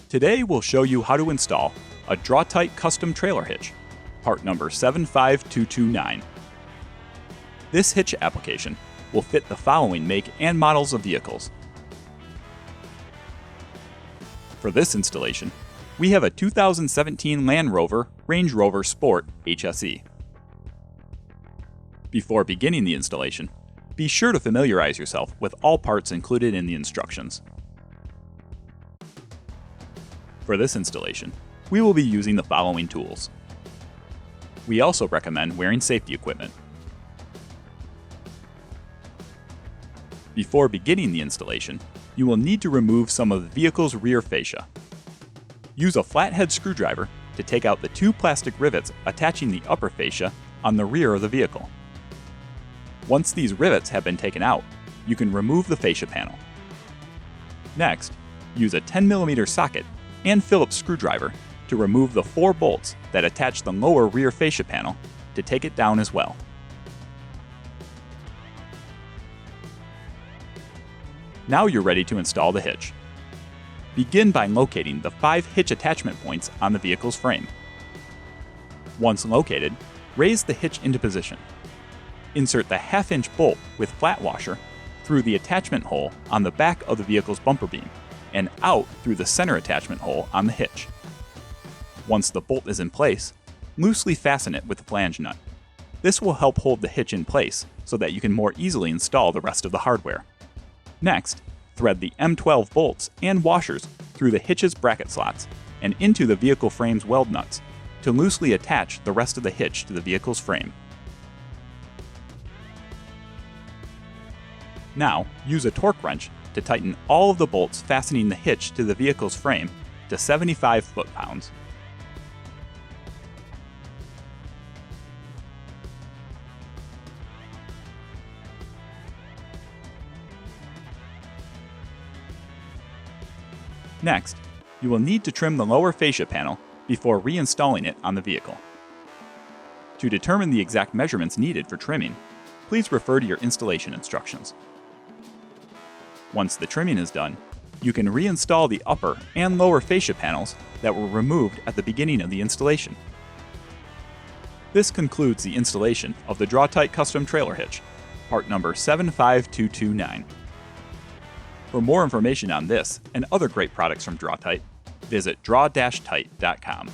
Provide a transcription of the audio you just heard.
Today we'll show you how to install a Draw-Tite custom trailer hitch, part number 75229. This hitch application will fit the following make and models of vehicles. For this installation, we have a 2017 Land Rover Range Rover Sport HSE. Before beginning the installation, be sure to familiarize yourself with all parts included in the instructions. For this installation, we will be using the following tools. We also recommend wearing safety equipment. Before beginning the installation, you will need to remove some of the vehicle's rear fascia. Use a flathead screwdriver to take out the two plastic rivets attaching the upper fascia on the rear of the vehicle. Once these rivets have been taken out, you can remove the fascia panel. Next, use a 10mm socket and Phillips screwdriver to remove the 4 bolts that attach the lower rear fascia panel to take it down as well. Now you're ready to install the hitch. Begin by locating the 5 hitch attachment points on the vehicle's frame. Once located, raise the hitch into position. Insert the 1/2-inch bolt with flat washer through the attachment hole on the back of the vehicle's bumper beam and out through the center attachment hole on the hitch. Once the bolt is in place, loosely fasten it with the flange nut. This will help hold the hitch in place so that you can more easily install the rest of the hardware. Next, thread the M12 bolts and washers through the hitch's bracket slots and into the vehicle frame's weld nuts to loosely attach the rest of the hitch to the vehicle's frame. Now, use a torque wrench to tighten all of the bolts fastening the hitch to the vehicle's frame to 75 foot-pounds. Next, you will need to trim the lower fascia panel before reinstalling it on the vehicle. To determine the exact measurements needed for trimming, please refer to your installation instructions. Once the trimming is done, you can reinstall the upper and lower fascia panels that were removed at the beginning of the installation. This concludes the installation of the Draw-Tite custom trailer hitch, part number 75229. For more information on this and other great products from Draw-Tite, visit draw-tite.com.